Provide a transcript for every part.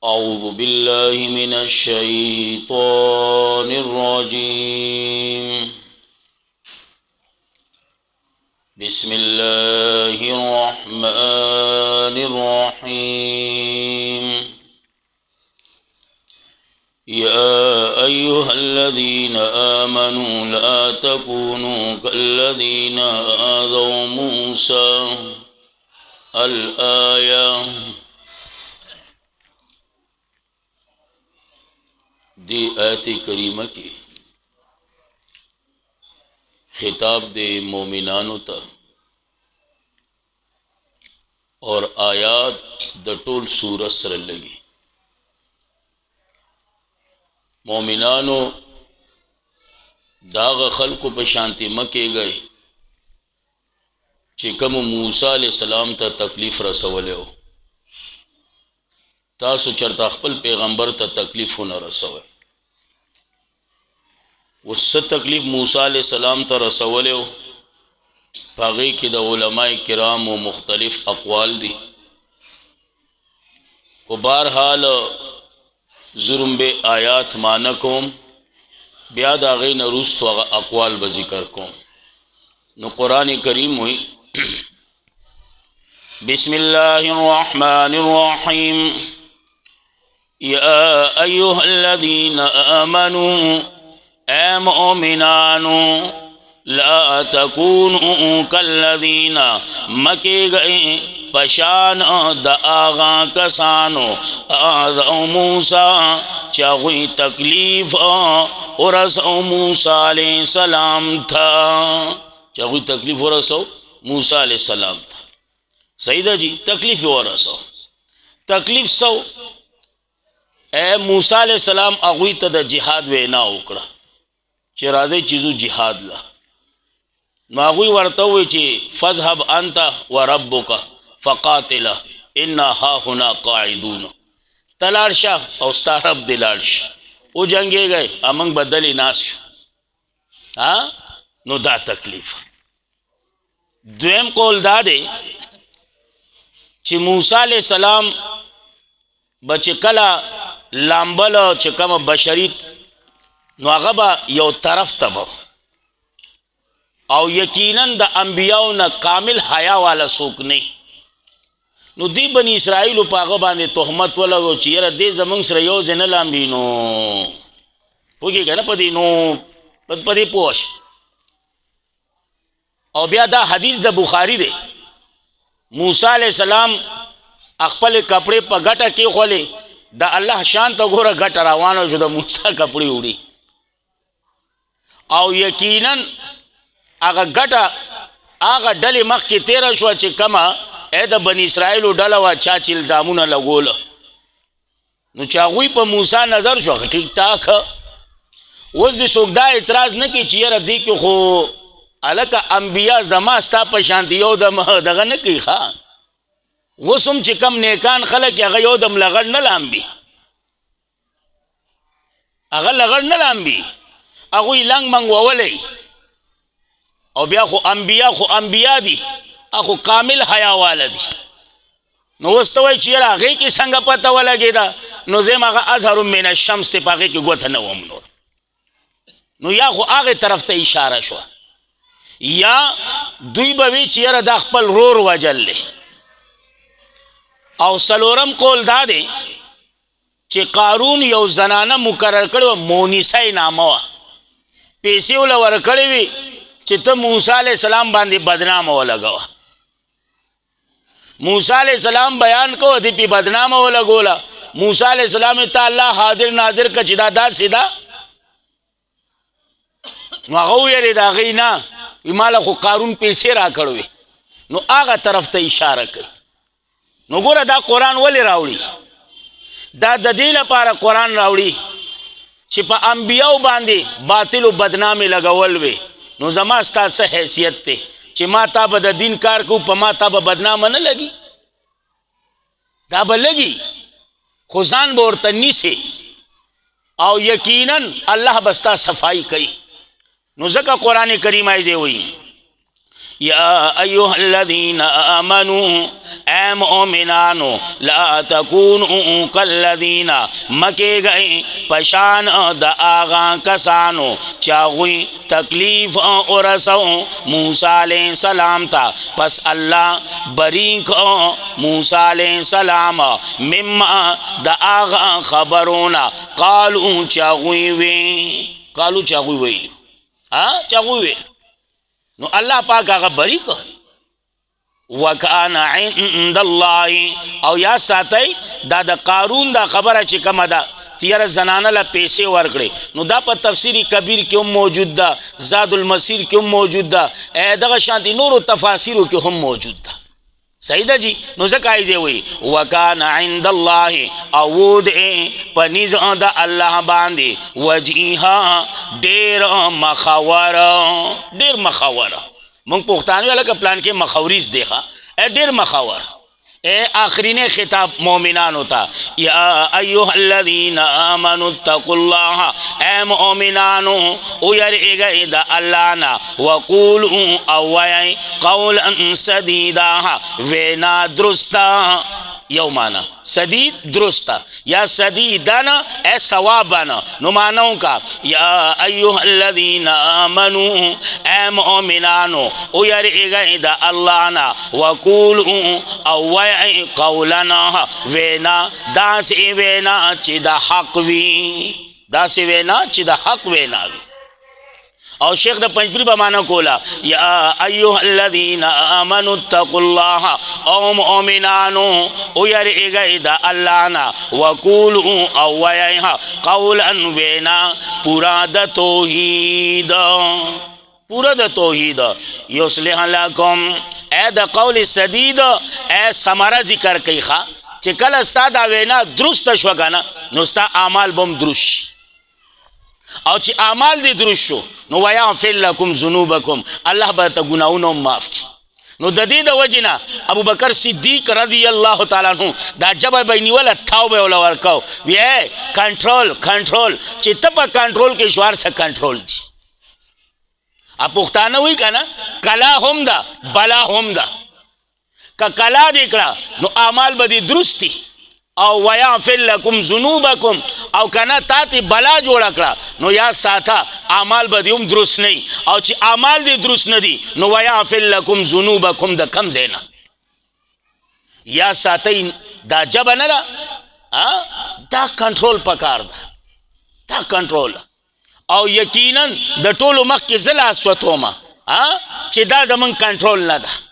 अऊज़ु बिल्लाहि मिनश शैतानिर रजीम। बिस्मिल्लाहिर रहमानिर रहीम। या अय्युहल्लज़ीना आमनू ला तकूनू कल्लज़ीना आज़ौ मूसा अल-आया। दी आयत करीमा की खिताब दे मोमिनानों ता और आयात द टोल सूरत सर लगी। मोमिनानो दाग खल्क पे शांति मके गए चिकम मूसा अलैहिस्सलाम ता तकलीफ रसवले हो तासु चरता खपल पैगंबर ता तकलीफ न रसवे। उससे तकलीफ मूसा अलैहिस्सलाम ता रसवले हो पागे की द उलमाए किराम व मुख्तलिफ अक़वाल दी को बहरहाल जुर्म बे आयात मानकोम ब्याद आगे न रूस तो अक़वाल बजिकर कोम न कुरान करीम हुई। बिस्मिल्लाहिर्रहमानिर्रहीम। या अय्युहल्लज़ीना आमनू ए मोमिनानो ला तकूनू कल्लज़ीना मके गए पशान द आगा कसानो आज़ौ मूसा चाहुई तकलीफ औरसो मूसा अलैहिस्सलाम था। चाहुई तकलीफ औरसो मूसा अलैहिस्सलाम था। सही दा जी, तकलीफ औरसो तकलीफ सो ए मूसा अलैहिस्सलाम अगुई तद जिहाद वेना उकड़ा चे राजे चीजू जिहाद ला मागुई वर्ता हुए चे फज़हब अंता व रब्बुका फ़क़ातिला इन्ना हा हुना क़ाइदून। तलारशा और स्तारब दिलारशा वो जंगे गए अमंग बदली नास हाँ नो दा तकलीफ द्वेम कोल दादे चे मूसा अलैहिस्सलाम बचे कला लांबल चिकम बशरी नगबा यो तरफ तब और यकीनन द अंबियाओं न कामिल हया वाला सोक नहीं नु दी बनी इसराइल पागो बांधे तोहमत वाला वो चीरा दे जमंग श्रेयो जन लांबी नो पुगे गना पदी नो पद पदी पोश और ब्या दा हदीस द बुखारी दे मूसा अलैहिस्सलाम अखपल कपड़े पर गटा के खोले द अल्लाह शान तो गोरा गट रवानो जो द मूसा कपड़ी उड़ी और यकीनन आगा गटा आगा डले मख के 13 शो चे कमा ए द बनी इसराइल डला वा चाची इल्जामुन लगोल नु चागुई पर मूसा नजर शो ठीक ठाक उस दि सोगदा इतराज न की चियर दी के खो अलका अंबिया जमा स्ता पर शांति यो दम दगा न की खा वो सुम चिकम नेकान खलक या यो दम लगड़ न लांबी अगर लगड़ न लांबी अगुई लंग मंगवावले और ब्या खो अंबिया दी अखो कामिल हया वाला दी नो वस्तवई चिरा आगे की संग पता वाला गेदा नो जेमा का अजहरु मिन अश-शम्स से पागे की गोथ न वमनो नो या खो आगे तरफ ते इशारा शो या दुई बवी चिरा द खपल रोर वजल ले और सलोरम कोल दादे चे कारून यो जनाना मुकर्रर करो मोनिसा नामवा पैसे वाला वर कड़वी चित मूसा अलैहिस्सलाम बांधे बदनाम हो लगवा मूसा अलैहिस्सलाम बयान को अधिपी बदनाम हो लगोला मूसा अलैहिस्सलाम अल्लाह हाजिर नाजिर का चिदादा सीधा मगो ये दागी ना इमाला को कारून पैसे रा कड़वे नो आगा तरफ ते इशारा कर नो गोरा दा कुरान वले रावड़ी दा ददील पारा कुरान रावड़ी छिपा अंबियाओ बांधे बातिल बदनामी लगवल वे नो जमास्ता से हैसियत ते चे माता बद दिन कार को पमाता बदनाम न लगी दाब लगी खुजान बोर तन्नी से और यकीनन अल्लाह बस्ता सफाई कई नो जका कुरान करीम आइजे हुई یا ایها الذین آمنوا اے مومنانو لا تکونوا کالذین مکے گئے پشان دا آغا کسانو چاغوی تکلیف ورسو موسیٰ علیہ السلام تا پس اللہ بریک موسیٰ علیہ السلام مما دا آغا خبرونا قالو چاغوی وی چاغوی وی نو اللہ پاک آغا بری کو وکانا عند اللہ او یا ساتی دا قارون دا خبر چکم دا تیار زنانہ لا پیسے ورکڑے نو دا پا تفسیری کبیر کیوں موجود دا زاد المسیر کیوں موجود دا دا شانتی نور تفاسیروں کیوں ہم موجود دا صحیح دا جی نو زکائی دے ہوئی وکانا عند اللہ اود پنیز دا اللہ باندے وجیہا دیر مخور منگ پختانوی علاقہ پلان کے مخوریز دیکھا دیر مخور آخرین خطاب مومنان ہوتا یا ایوہ الذین آمنوا اتقوا اللہ اے مومنانو اویر گئی دا اللہ نا وقولوا اوائیں قولا سدیدا وینا درستا یومانا سدید درستا یا سدیدانا اے ثوابانا نمانوں کا یا ایوہ الذین آمنوا اے مومنانو اویر گئی دا اللہ نا وقولوا اوائیں قولنا وینا دا سی وینا چی دا حق وی دا سی وینا چی دا حق وینا وی اور شیخ دا پنجپری بمانا کولا یا ایوہ الذین آمنوا اتقوا اللہ او مومنانو اویر اگئی دا اللہ نا وقولوا اوائیہا قولا وینا پورا دا توحید یصلح لکم اے دا قول سدید اے سمرہ ذکر کئی خواہ چکل استا دا وینا درست شوگانا نو استا اعمال بم درست او چی اعمال دی درست شو نو ویغفر لکم ذنوبکم اللہ برتا گناہونو معاف کی نو ددید وجنا ابو بکر صدیق رضی اللہ تعالیٰ عنہ دا جب بینی والا تھاو بے اولا ورکاو وی اے کنٹرول چی تپا کنٹرول کے شوار سے کنٹرول دی اب پختانہ ہوئی کنا کلا ہم دا بلا ہم دا کا کلا دیکھلا نو اعمال بدی درستی او ویغفر لکم ذنوبکم او کنا تاتی بلا جوڑا کڑا نو یا ساتھا اعمال بدیوم درست نہیں او چی اعمال دی درست ندی نو ویغفر لکم ذنوبکم دا کم زینا یا ساتھی دا جب ندا دا کنٹرول پکار دا کنٹرول او یقیناً دا طول مخ کی زل آسوتو ما چی دا زمن کنٹرول ندا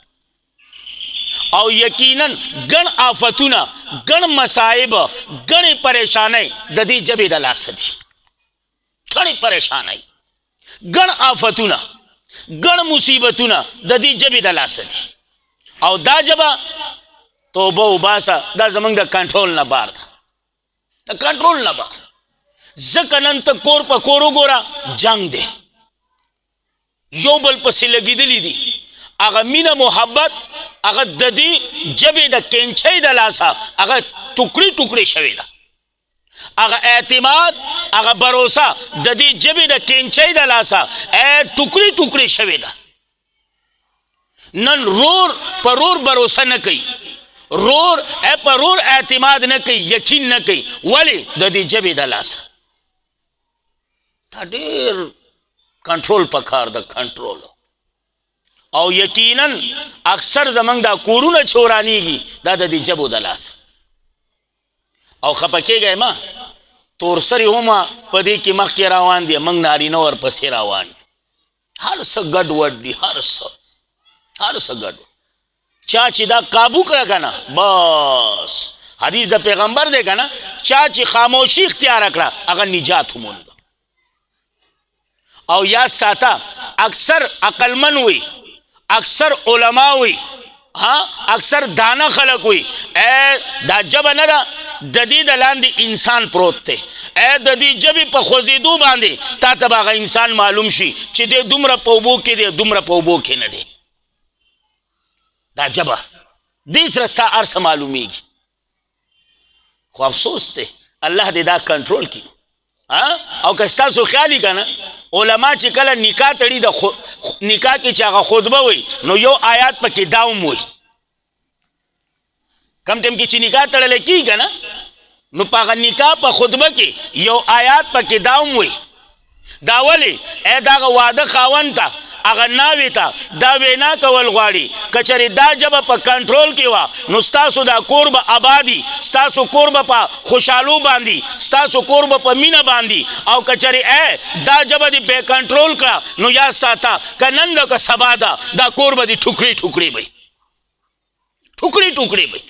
او یقیناً گن آفتونا گن مسائب گن پریشانی ددی جبی دلاس دی گن پریشانی گن آفتونا گن مصیبتونا ددی جبی دلاس دی او دا جبا توبہ و باسا دا زمان دا کنٹرول نبار دا کنٹرول نبار زکنن تا کور پا کورو گورا جنگ دے یو بل پسی لگی دلی دی اگا مین محبت اگا ددی جبی دا کینچے دا لاسا اگا ٹکڑی شوی دا اگا اعتماد اگا بروسا ددی جبی دا کینچے دا لاسا اے ٹکڑی شوی دا نن رور پرور بروسا نکی رور اے پرور اعتماد نکی یقین نکی ولی ددی جبی دا لاسا تا دیر کنٹرول پکار دا کنٹرول او یقیناً اکثر زمان دا کورون چھورانی گی دا دا دی جبو دلاس او خپکے گئے ما تورسری ہوما پدی کی مخ کی راوان دی منگ ناری نور پسی راوان ہر سا گڑ وڈ دی ہر سا گڑ چاچی دا قابو کرا کنا بس حدیث دا پیغمبر دے کنا چاچی خاموشی اختیار اکڑا اگر نجات ہمون دا او یا ساتا اکثر عقلمن ہوئی اکثر علماء ہوئی اکثر دانا خلق ہوئی اے دا جب ندا ددی دلان دی انسان پروت تے اے ددی جبی پا خوزیدو باندے تا تب آغا انسان معلوم شی چی دے دمرا پوبو کے دے دمرا پوبو کے ندے دا جبا دیس رستا عرص معلومی گی خو افسوس تے اللہ دے دا کنٹرول کی او کستا سو خیالی کا نا علما چې کله نکاح تړي د نکاح کې چې هغه خطبه وي نو یو آیات پکې داوم وي کم ټیم کې چې نکاح تړلی کېږي که نه نو په هغه نکاح په خطبه کې یو آیات پکې داوم وي دا ولې ای دغه واده خاوند ته هغه ناوې ته دا وینا کول غواړي که چېرې دا ژبه په کنټرول کې وه نو ستاسو دا کور به آبادي ستاسو کور به په خوشحالو باندې ستاسو کور به په مینه باندې او که چېرې دا ژبه دې بې کنټرول کړه نو یاد ساته که نن ده که سبا ده دا کور به دې ټوکړې ټوکړې وي ټوکړې ټوکړې وي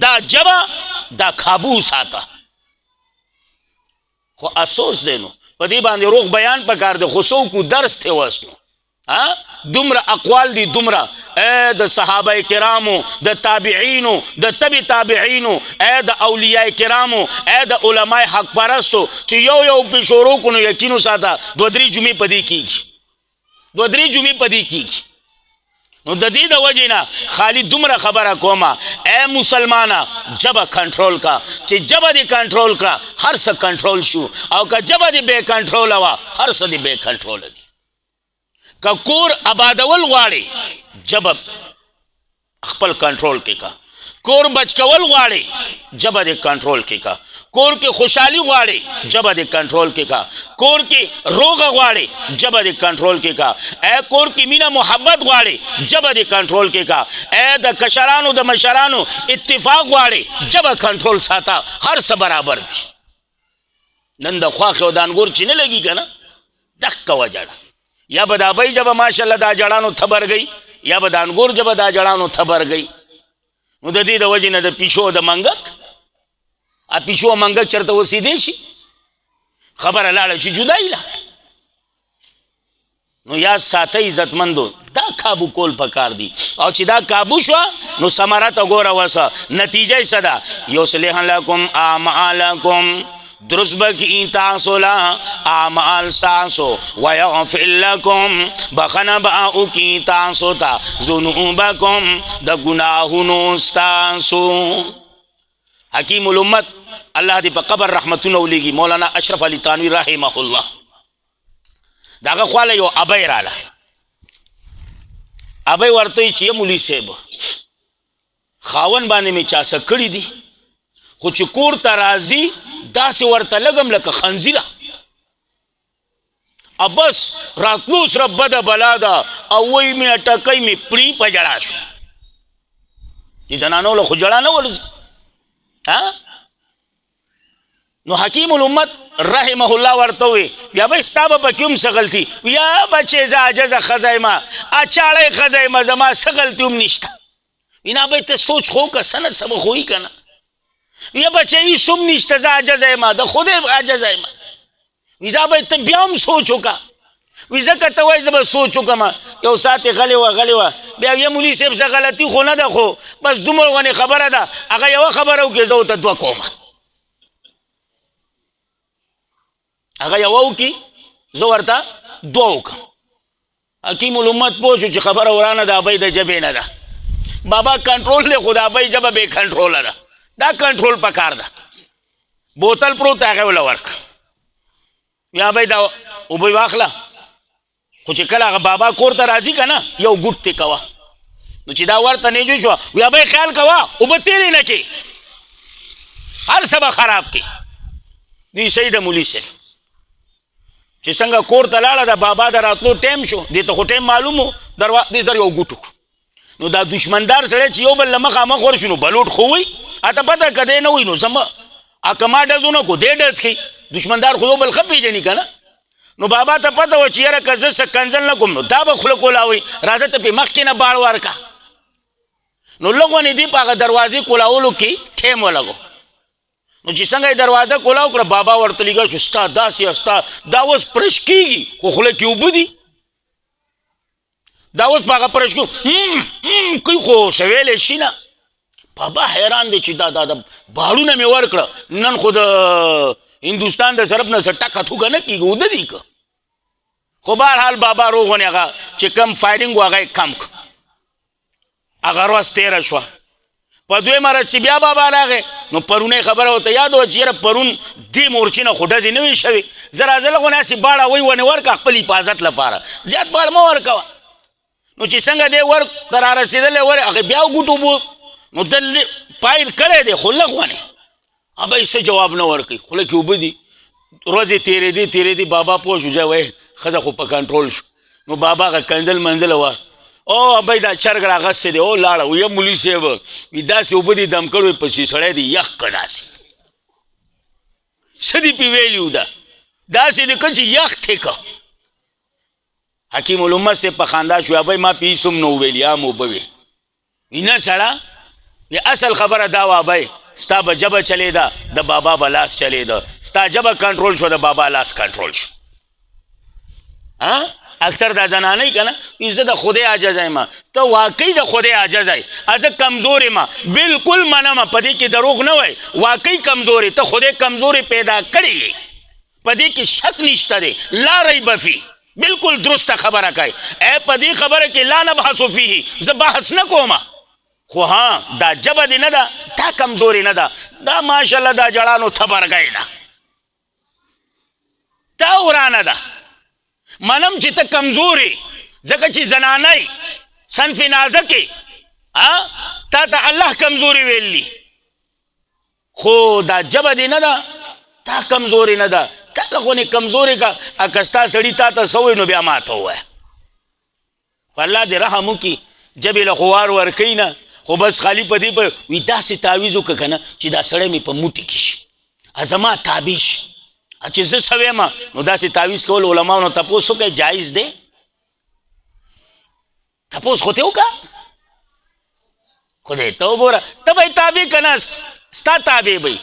دا ژبه دا کابو ساته خو افسوس دی نو په دې باندې روغ بیان پکار دی خو څوک درس ته وس نو دومره اقوال دي دومره د صحابه کرامو د تابعینو د تبع تابعینو د اولیاء کرامو د علماء حق پرستو چې یو په شروع کو نو یقینو ساته دو درې جمعې پدې کیږي نو د دې د وجې نه خالی دومره خبره کومه ای مسلمانه ژبه کنټرول کا چې ژبه دې کنټرول کړه هر څه کنټرول شو او که ژبه دې بې کنټروله وه هر څه دې بې کنټروله دي که کور آبادول غواړې ژبه خپل کنټرول کې کا کور بچ کول غواړې ژبه دې کنټرول کې کا کور کې خوشحالي غواړې ژبه دې کنټرول کې کا کور کې روغه غواړې ژبه دې کنټرول کې کا ای کور کې مینه محبت غواړې ژبه دې کنټرول کې کا ای د کشرانو د مشرانو اتفاق غواړې ژبه کنټرول ساته هر څه برابر دي نن د خواښې او د انګور چې نه لګي که نه دقه وجړه یا به د ابۍ ژبه ماشاءالله دا جړانو تبر گئی یا به د انګور ژبه دا جړانو تبر گئی نو د دې د وجې نه د پیشو د منګک پیشو او منګک چېرته اوسېدی شي خبره لاړه شي جدایي له نو یاد ساتئ عزتمندو دا کابو کول پکار دي او چې دا کابو شوه نو ثمره ته ګوره وسه نتیجه یې څه ده یصلح لکم اعمالکم درست بکی تاسو لا اعمال ساسو ویغفر لکم بخنا باو کی تاسو تا ذنوبکم دا گناہونو ستاسو حکیم الامت اللہ دی پا قبر رحمتون اولیگی مولانا اشرف علی تانوی رحمه اللہ داغه خواله یو ابی راله ابی ورته چې مولی صاحب خاون باندې می چاسه کړی دی خو چې کور ته راځي داسې ورته لګم لکه خنزیره بس راتلو سره بده بلا ده او وی مې اټکۍ مې پرې په جړا شو چې زنانو له خو جړا نه ورځي نو حکیم الامت رحمه الله ورته وی بیا به ستا به پکې هم څه غلطي یا بچې زه عاجزه ښځه یم چاړی ښځه یم زما څه غلطي هم نشته وینا به ته سوچ خو که څه نه څه به خو یي که نه یا بچه هیڅ هم نشته زه عاجزه یم د خدای عاجزه یم وي زه به ته بیا هم سوچ وکړه وي ځکه ته وایي زه به سوچ وکړم یو ساعت یې غلې وه بیا یې مولي صاحب څه غلطي خو نه ده خو بس دومره غونې خبره ده هغه یوه خبره وکړي زه ورته دوه کومه هغه یوه وکړي زه ورته دوه وکړم حکیم الامت پوه شو چې خبره ورانه د ابۍ د ژبې نه ده بابا کنټرول دی خو د ابۍ ژبه بې کنټروله ده دا کنټرول پکار ده بوتل پروت هغه وله ورک یا به دا اوبه واخله خو چې کله هغه بابا کور ته راځي که نه یو ګوټ ترې کوه نو چې دا ورته نږدې شوه یا به یې خیال کوه اوبه تېرې نه کې هر څه به خراب کې دوی صحیح د مولي صاحب چې څنګه کور ته لاړه د بابا د راتلو ټایم شو دې ته خو ټایم معلوم و دې سره یو ګوټ وکړو نو دا دشمندار سړی چې یو بل له مخامخ ورشو نو بلوټ خو وي اته پته که دی نه وي نو زما که ما ډزونه کو دی ډز کوي دشمندار خو یو بل ښه پېژني که نه نو بابا ته پته وه چې یاره که زه څه کنځل نه کوم نو دا به خوله کولاوي راځه ته پې مخکې نه باړ ورکه نو لږ ونې دي په هغه دروازې کولاولو کې ټیم ولګو نو چې څنګه یې دروازه کولاو کړه بابا ورته لیږه چې ستا داسې ستا دا اوس پرش کېږي خو خوله کې اوبه دي دا اوس په هغه پرش کې کوي خو څه ویلی شي نه بابا حیران دی چې دا باړونه مې ورکړه نن خو د هندوستان د صرف نه څه ټکه ټوکه نه کېږي اوده دي که خو بهرحال بابا روغ ونې هغه چې کم فایرنګ و هغه یې کم که هغه ورځ تېره شوه په دوی مرز چې بیا بابا راغی نو پرونه خبره ورته یاد وه چې یاره پرون دې مورچې نه خو ډزې نه وي شوې زه راځه لږ وناسې باړه وی ونې ورکړه خپل حفاظت لپاره زیات باړ مه ورکوه نو چې څنګه دی ورک ته را رسېدلی هغې بیا وګوټو بو نو دل پایر کړی دی خو لږ ونې ابه یې څه جواب نه ورکوي خوله کې اوبه دي ورځې تېرېدې بابا پوه شو ځای وایي ښځه خو په کنټرول شو نو بابا هغه کنځل منځله وه او ابی دا چرګ راغستی دی او لاړه ویه مولي صاحب وي داسې اوبه دي دم کړی پسې سړی دی یخ که داسې څه دې پې ویلي وو ده داسې دې که چې یخ دی که حکیم الامت صاحب په خندا شو ابی ما پې هېڅ هم نه وویل عام اوبه وې وي نه سړه اصل خبره دا وه ابی ستا به جبه چلیده د بابا به لاس چلیده ستا جبه کنټرول شو د بابا لاس کنټرول شو اکثر دا زنانه که نه زه د خدای عاجز یم ته واقعي د خدای عاجز یې زه کمزور یم بلکل منم په دې کې دروغ نه وای واقعي کمزوري ته خدای کمزوري پیدا کړی یې په دې کې شک نشته دی لا ریب فی بلکل درسته خبره کوي په دې خبره کې لا نبحث فیه زه بحث نه کوم خو ها دا جبه دې نه ده دا کمزوري نه ده دا ماشاءالله دا جړانو تبرګی ده دا ورانه ده منم چې ته کمزوري ځکه چې زنانه صنف نازکې تا ته الله کمزوري ویلی خو دا جبه دې نه ده تا کمزوري نه ده تا لغونې کمزوري که که ستا سړي تا ته څه ووایي نو بیا ما ته ووایه خو الله دې رحم وکړي جبې له خو وار ورکوي نه خو بس خالي په دې به وي داسې تعویض وکړه که نه چې دا سړی مې په موټي کې شي زما تابع شي چې زه څه ویم نو داسې تعویض کول علماو نه تپوس وکړئ جایز دی تپوس خو ته وکړه خدای ته وګوره ته به یې تابع که نه ستا تابع به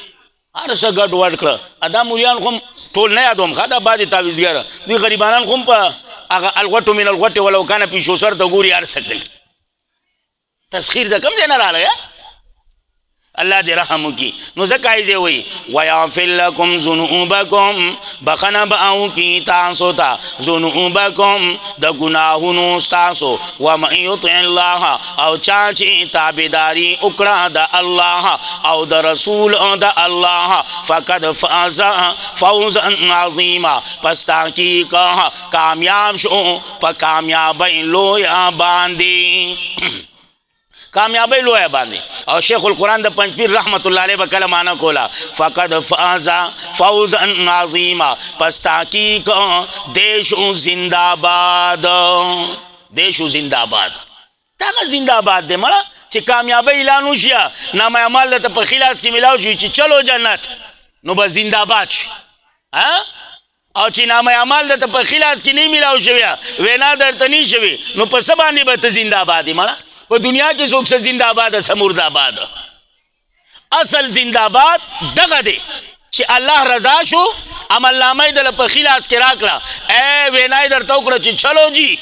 هر څه ګډ وډ کړه دا مولیان خو هم ټول نه یادوم ښه دا بعضې تعویضګره دوی غریبانان خو هم په هغه الغټو من الغټې ولو کنه پیشو سر ته ګوري هر څه کوي تسخیر د کوم ځای نه راغلی الله دې رحم وکړي نو ځکه یې ځای وایي ویغفر لکم ذنوبکم بخنه به وکړي تاسو ته ذنوبکم د ګناهونو ستاسو ومن یطع الله او چا چې تابعداري وکړه د الله او د رسول د الله فقد فاز فوزا عظیما پس تحقیق کامیاب شو په کامیابۍ لویه باندې کامیابی لویه باندې او شیخ القرآن د پنځپیر رحمت الله علیه به کله معنا کوله فقد فاز فوزا عظیما پس تحقیق دیشو زنده‌باد دیشو زنده‌باد دغه زنده‌باد دی مړه چې کامیابی اعلان وشي نامه اعمال درته په خلاص کې میلاو شي چې چلو جنت نو به زنده‌باد شي او چې نامه اعمال درته په خلاص کې نه میلاو شوی وینا درته نه شوی نو په څه باندې به ته زنده‌باد یې مړه په دنیا کې څوک څه زنده آباد څه مرده آباد اصل زنده آباد دغه دی چې الله رضا شو عمل نامه یې دله په خلاص کې راکړه وینا یې درته وکړه چې چلو جی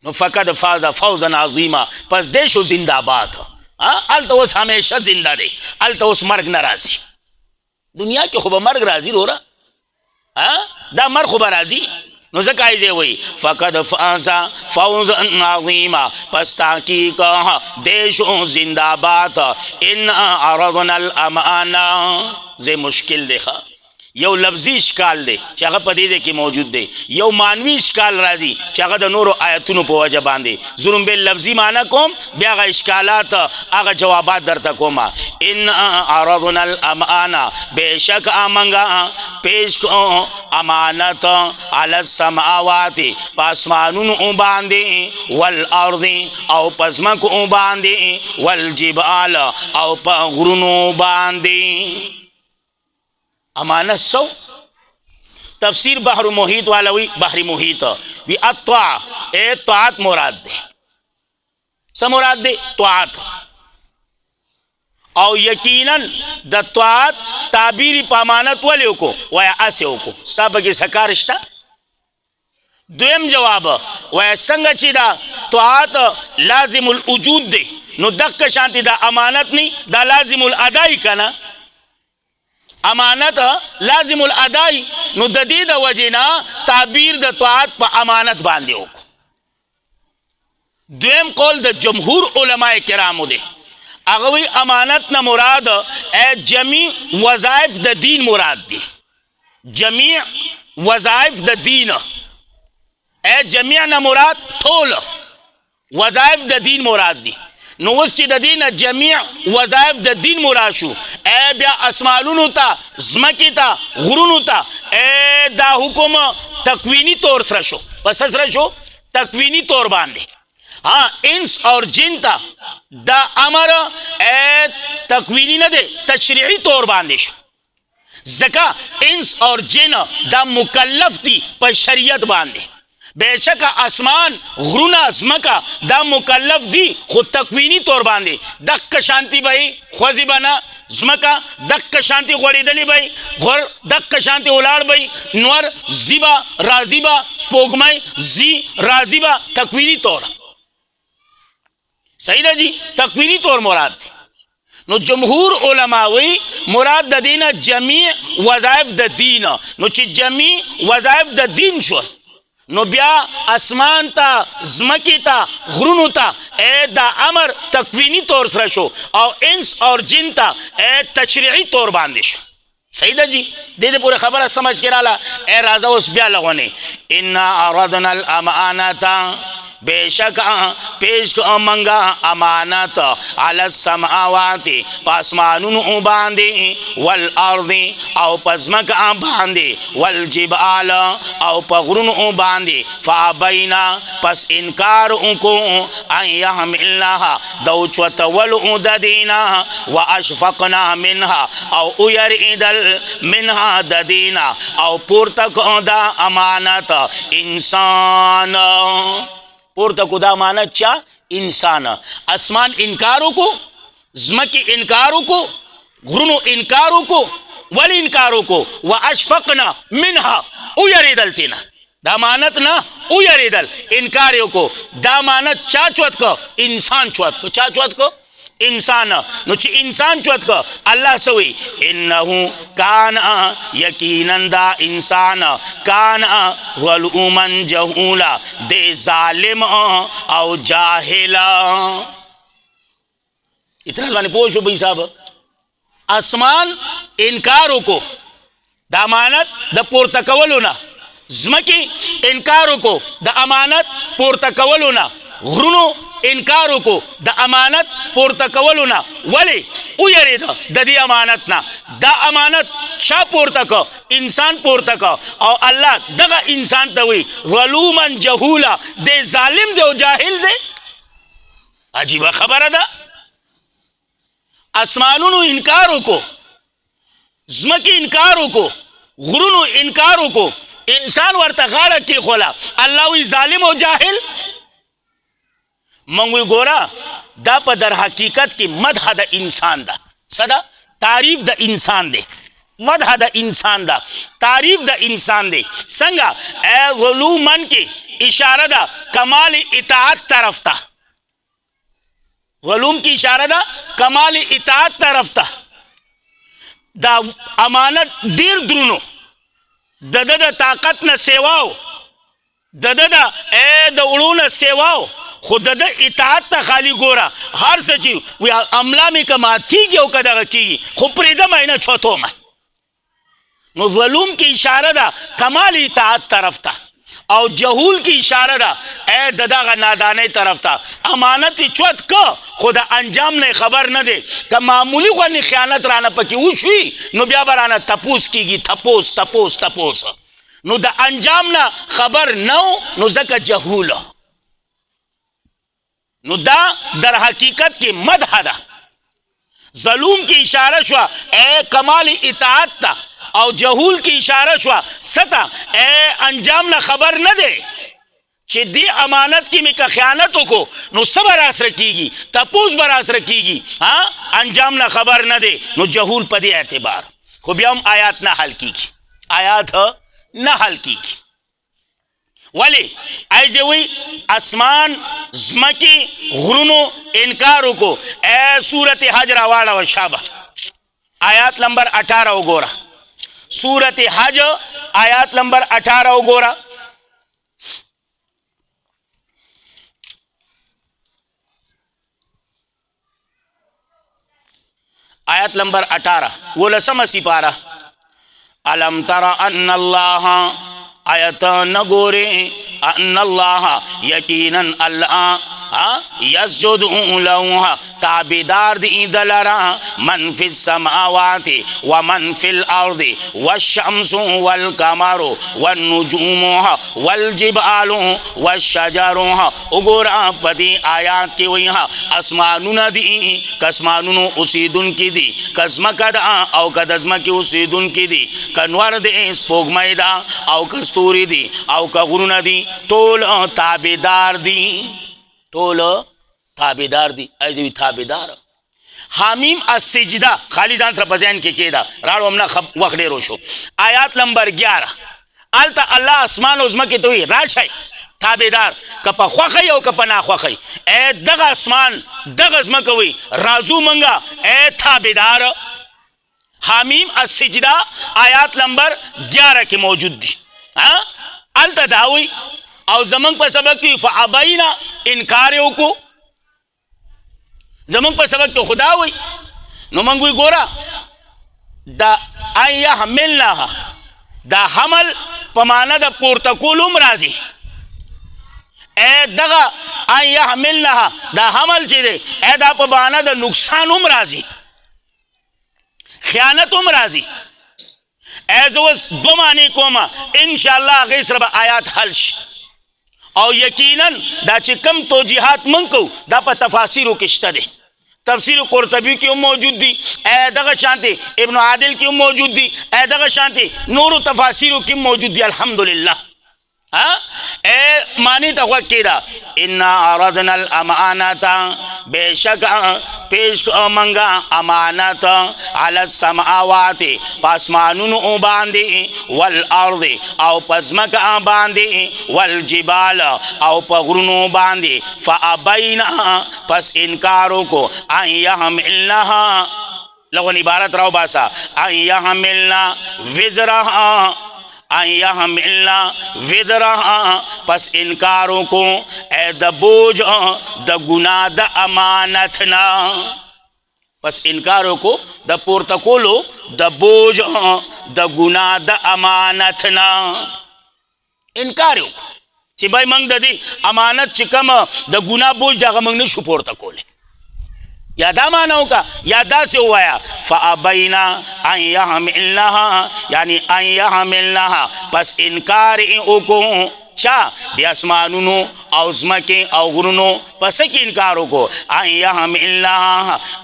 نو فقد فاز فوزا عظیما پس دی شو زنده آباد هلته اوس همیشه زنده دی هلته اوس مرګ نه راځي دنیا کې خو به مرګ راځي وروره دا مرګ خو به راځي نو ځکه یې ځای وایي فقد فاز فوزا عظیما پس تحقیق دی شو زنده آباد ان عرضنا الامانه زی مشکل دی ښه یو لفظي اشکال دی چې هغه په دې ځای کې موجود دی یو معنوي اشکال راځي چې هغه د نورو آیتونو په وجه باندې زه به لفظي معنا کوم بیا هغه اشکالات هغه جوابات درته کوم ان عرضنا الامانه بېشک امنګه پیش کو امانت علی السماوات په اسمانونو باندې والارض او په ځمکو باندې والجبال او په غرونو باندې امانت سو تفسیر بحر محیط والوی بحر محیط وی الطاعه طاعت مراد ده څه مراد ده طاعت او یقینا د طاعت تعبیر په امانت ولې وکړو وای اسې وکړو ستا پکې څه کار شته دویم جواب وای څنګه چې دا طاعت لازم الوجود دی نو دغه شانتي دا امانت نه دا لازم الادای کنه امانت لازم الادای نو د دې د وجینا تعبیر د طاعت په امانت باندې وکړو دویم قول د جمهور علماء کرامو دی هغه وی امانت نه مراد جمیع وظایف د دین مراد دي جمیع وظایف د دین جمیع نه مراد ټول وظایف د دین مراد دي نو اوس چې د دین جمیع وظایف د دین مراد شو بیا اسمانونو ته ځمکې ته غرونو ته دا حکم تکوینی طور سره شو پس سره شو تکوینی طور باندې हाँ इंस और जिन ता दा अमर तकवीनी न दे तशरीही तौर बांधिश जका इंस और जिन दा मुकल्लफ थी पर शरीयत बांधे बेशक आसमान गुरुना अजमका दा मुकल्लफ दी खुद तकवीनी तौर बांधे दक्क शांति भाई ख्वाजी बना जमका दक्क शांति गोड़ीदली भाई घोर दक्क शांति उलाड़ भाई नवर जीबा राजीबा स्पोगमय जी राजीबा तकवीनी तौर सही जी तकवीनी तौर मुराद थी नो जमहूर उलमावी मुराद द दीन जमी वज़ाइफ द दीन नो ची जमी वज़ाइफ द दीन शो नो ब्या आसमान ता ज़मकी ता गुरुनु ता दा अमर तकवीनी तौर सर शो और इंस और जिन ता तशरीई तौर बांधिश सही जी दे पूरे खबर समझ के डाला ए राजा उस ब्या लगोने इन्ना अरदनल अमानता बेशक पेश मंगा अमानत अल समावाति पासमानुन बांधे वल अर्दे औ पस्मक बांधे वल जिबाल औ पगरुन बांधे फाबैना पस इनकार उनको अयह मिलना दौचवत वल ददीना व अशफकना मिनहा औ उयरिदल मिनहा ददीना औ पुरतक दा अमानत इंसान पुरता खुदा मानत चा इंसान आसमान इनकारों को ज़मकी इनकारों को गुरुनो इनकारों को वल इनकारों को व अशफकना मिनहा उयरिदल तीना दामानत ना उयरिदल इनकारियों को दामानत चा चौथ को इंसान चौथ को चा चौथ को इंसान नुची इंसान चौथ को अल्लाह सवी इन्नहु कान यकीनन दा इंसान कान वलुमन जहूला दे जालिम औ जाहिला इतना माने पूछो भाई साहब आसमान इनकारों को दामानत द पुरतकवलुना ज़मकी इनकारों को द अमानत पुरतकवलुना गुरुनो इनकारों को द अमानत पुरतकवलुना वले उयरिद ददी अमानत ना द अमानत शा पुरतक इंसान पुरतक और अल्लाह दगा इंसान तवी वलूमन जहूला दे जालिम दे जाहिल दे अजीब खबर दा आसमानुनु इनकारों को ज़मकी इनकारों को गुरुनु इनकारों को इंसान वर्ता गाड़ा की खोला अल्लाह वी जालिम और जाहिल मंगवी गोरा दा पदर हकीकत की मदह द इंसान दा सदा तारीफ द इंसान दे मदह द इंसान दा तारीफ द इंसान दे संगा ए वलूमन की इशारा दा कमाल इताअत तरफ था वलूम की इशारा दा कमाल इताअत तरफ था दा अमानत दीर द्रुनो दद ताकत न सेवाओ दद ए द उड़ून सेवाओ खुद द इताअत ता खाली गोरा हर सचिव वे अमला में कमा थी जो कदा की खुपरेदा महीना छोतो में नो वलूम की इशारा दा कमाल इताअत तरफ था और जहूल की इशारा दा ए ददा का नादाने तरफ था अमानत चौथ को खुदा अंजाम ने खबर न दे का मामूली को नि ख्यानत राना पकी उछी नो ब्या बराना तपोस कीगी तपोस तपोस तपोस नो द अंजाम ना खबर नो नो जका जहूल नो दा दर हकीकत की मदहदा जलूम की इशारा शुआ ए कमाल इताअत ता और जहूल की इशारा शुआ सता ए अंजाम ना खबर न दे चिद्दी अमानत की मिका ख्यानतों को नो सब बरास रखीगी तपूस बरास रखीगी हाँ अंजाम ना खबर न दे नो जहूल पदे एतबार खुबियम आयात ना हल की आयात न हल की वाले ऐसे हुई आसमान ज़मकी गुरुनो इनकारों को ए सूरत हज वाला व शाबा आयात नंबर 18 गोरा सूरत हज आयात नंबर 18 गोरा आयत नंबर 18 वो लसम सिपारा। अलम तरा अन्नल्लाह आयत न गोरे अन्नल्लाह यकीनन अल्लाह यस्जुदु लहु ताबेदार दी दलरा मन फिस समावाति व मन फिल अर्दि वश्शम्सु वल कमरु वन नुजुमु वल जिबालु वश्शजरु। उगोरा पदी आयात की वही आसमानुन दी कसमानुन उसीदुन की दी कसमकद औ कदजम की उसीदुन की दी कनवर दे स्पोगमैदा औ कस्तूरी दी औ कगुरुन दी टोल ताबेदार दी टोल ताबेदार दी ऐसे ताबेदार। हामीम अस्सिजदा खाली जान सर बजैन के केदा राड़ो हमना वखडे रोशो। आयात नंबर 11 आलता अल्लाह आसमान उज़मा के तो राज है ताबेदार कपा ख्वाखई और कपा ना ख्वाखई ए दग आसमान दग उज़मा कवी राजू मंगा ए ताबेदार। हामीम अस्सिजदा आयात नंबर 11 के मौजूद दी। हाँ आलता दावी और जमंग पर सबक की फ़अबैना इनकार को जमंग पर सबक तो खुदा हुई नुमंगुई गोरा दा आया हमिलना दा हमल पमाना दा पोर्तकुलुम राजी ए दगा आया हमिलना दा हमल चीज़े ए दा पमाना दा नुकसानुम राजी ख़यानतुम राजी एज़वस दो मानी कोमा इंशाअल्लाह गैसरब आयात हल्श और यकीनन दा चिकम तो जिहाद मंको दा पर तफासिर किश्ता दे तफसीर कुर्तबी की मौजूद दी ए दगा शांति इब्न आदिल की मौजूद दी ए दगा शांति नूर तफासिर की मौजूद दी अल्हम्दुलिल्लाह। हाँ ए मानी तवक्कीदा इन्ना अरदनल अमानता बेशक पेश मंगा अमानत अल समावाति पासमानुन बांधे वल अर्दे औ पस्मक बांधे वल जिबाल औ पगरुनो बांधे फ़अबैना पस इनकारों को आया मिलना लगन इबारत रहो बासा आया मिलना विजरा आया मिलना विदरा पस इनकारों को ए द बोझ द गुना द अमानत ना पस इनकारों को द पोर्तकोलो द बोझ द गुना द अमानत ना इनकारों को चिबाई मंग ददी अमानत चिकम द गुना बोझ जागा मंग ने शुपोर्तकोले यादा मानव का यादा से हुआ फ़अबैना आया मिलना यानी आया मिलना पस इनकार को चा दे आसमानुनो औज़मा के औगुनो पस की इनकारों को आया मिलना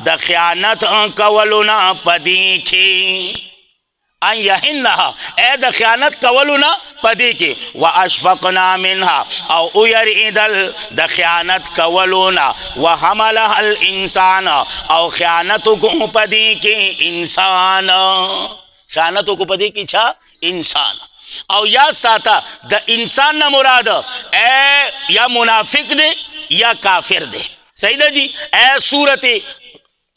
द ख़यानत कवलुना पदीखे आयहिन्ना ए द ख़यानत कवलुना पदी के व अशफ़क़ना मिन्हा औ उयर इदल द ख़यानत कवलुना व हमला अल इंसान औ ख़यानत को पदी के इंसान ख़यानत को पदी की छा इंसान और या साथा द इंसान न मुराद ए या मुनाफिक दे या काफिर दे सही दे जी ए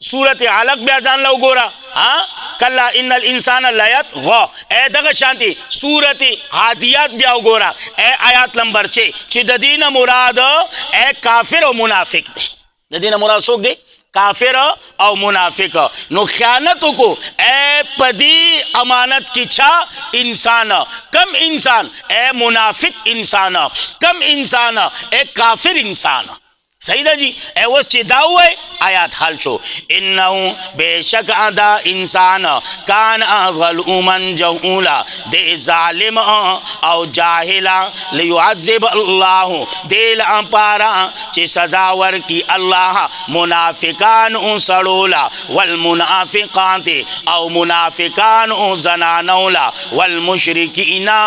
सूरत अलग बयान लो गोरा। हाँ कल्ला इन्नल इंसान लयत गौ ए दग शांति सूरत हादियात ब्याव गोरा ए आयात नंबर 6 चिददीन मुराद ए काफिर और मुनाफिक दे ददीन मुराद सोख दे काफिर और मुनाफिक नो ख़यानत को ए पदी अमानत की छा इंसान कम इंसान ए मुनाफिक इंसान कम इंसान ए काफिर इंसान सही दा जी ए वो चिदाऊ है आयात हाल छो इन्नहु बेशक आदा इंसान कान ज़लूमन जहूला दे जालिम और जाहिला लियुअज़्ज़िब अल्लाह देल पारा चे सजावर की अल्लाह मुनाफिकान सड़ोला वल मुनाफिकाते और मुनाफिकान जनानौला वल मुशरिकीना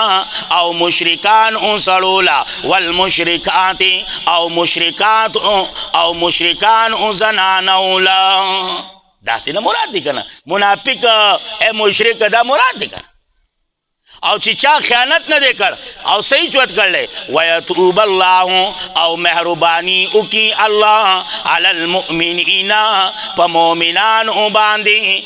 और मुशरिकान सड़ोला वल मुशरिकाते और मुशरिकात और मुशरिकान जनानौला दाती ना मुराद दिखना मुनाफिक ए मुशरिक दा मुराद दिखना او چې چا خیانت نه دی کړ او صحیح چوت کړلی ویتوب الله او مهرباني وکي الله علی المؤمنین په مؤمنانو باندې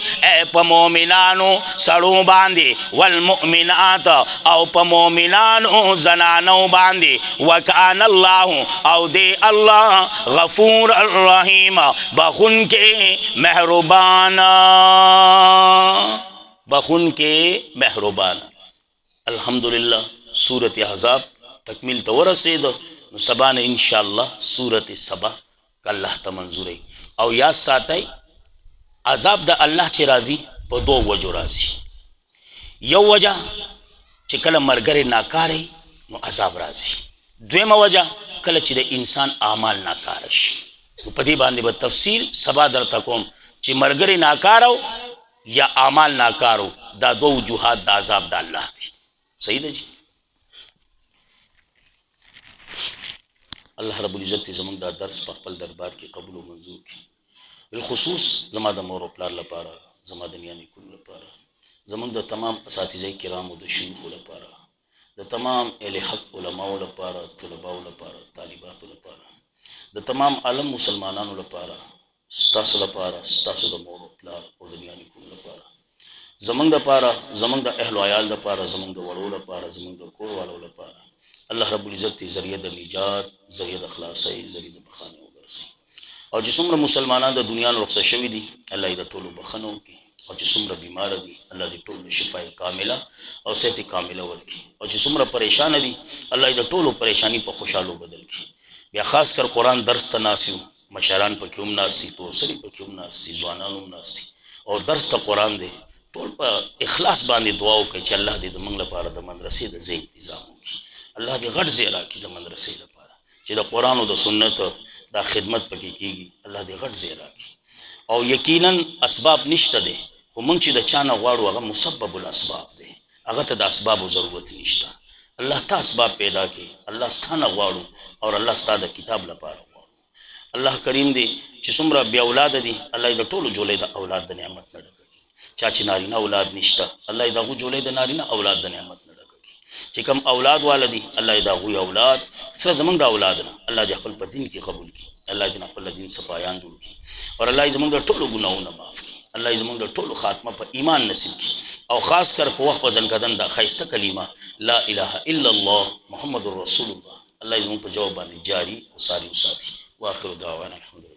په مؤمنانو سړو باندې والمؤمنات او په مؤمنانو زنانو باندې وکان الله او دی الله غفور الرحیم بخون کې مهربان بخون کې مهربان الحمدللہ سورت احزاب تکمیل ته ورسید نو سبا نه انشاءاللہ سورت سبا الله ته منظوري او یاد ساتئ عذاب د الله چې راځي په دو وجو راځي یو وجه چې کله مرګره ناکاري نو عذاب راځي دویمه وجه کله چې د انسان اعمال ناکار شي په دې باندې به تفصیل سبا درته کوم چې مرګره ناکارو یا اعمال ناکارو دا دو وجوهات د عذاب د الله دي صحیح ده جی الله رب العزت زمونږ دا درس په خپل دربار کې قبول او منظور کړي بالخصوص زما د مور او پلار لپاره زما د نیا نیکونو لپاره زمونږ د تمام اساتذه کرامو د شیوخو لپاره د تمام اهل حق علماو لپاره طلباو لپاره طالباتو لپاره د تمام عالم مسلمانانو لپاره ستاسو لپاره ستاسو د مور او پلار او د نیا نیکونو لپاره زمونږ دپاره زمونږ د اهل و عیال دپاره زمونږ د وړو لپاره زمونږ د کور والو لپاره الله رب العزت ذریعه د نجات ذریعه د خلاصۍ ذریعه د بخښنې وګرځوي او چې څومره مسلمانان د دنیا نه رخصت شوي دي الله یې د ټولو بخښنه وکړي او چې څومره بیماره دي الله دې ټولو شفای کامله او صحت کامله ورکړي او چې څومره پریشانه دي الله یې د ټولو پریشانی په خوشحالو بدل کړي بیا خاص کر قرآن درس ته ناست یو مشران پکې هم ناست دي تورسري پکې هم ناست دي ځوانان هم ناست دي او درس ته قرآن دی ټول په اخلاص باندې دعا وکړئ چې الله دې د موږ لپاره د مدرسې د ځای انتظام وکړي الله دې غټ ځای راکړي د مدرسې لپاره چې د قرآن او د سنت دا خدمت پکې کېږي الله دې غټ ځای راکړي او یقینا اسباب نشته دی خو موږ چې د چا نه غواړو هغه مسبب الاسباب دی هغه ته د اسبابو ضرورت نشته الله ته اسباب پیدا کړي الله ستا نه غواړو او الله ستا د کتاب لپاره غواړو الله کریم دی چې څومره بې اولاده دي الله یې د ټولو جولۍ د اولاد د نعمت نه ډکوي چا چې نارینه اولاد نشته الله یې د هغو جولۍ د نارینه اولاد د نعمت نه ډکوي چې کوم اولاد والا دي الله یې د هغوی اولاد سره زمونږ د اولاد نه الله دې خپل په دین کې قبول کړي الله دې خپل دین صفایان جوړ کړي او الله یې زمونږ د ټولو ګناهونه معاف کړي الله یې زمونږ د ټولو خاتمه په ایمان نصیب کړي او خاص کر په وخت په ځنکدن دا ښایسته کلمه لا اله الا الله محمد رسول الله الله یې زمونږ په جواب باندې جاری او ساری وساتي واخر دعوانا الحمدلله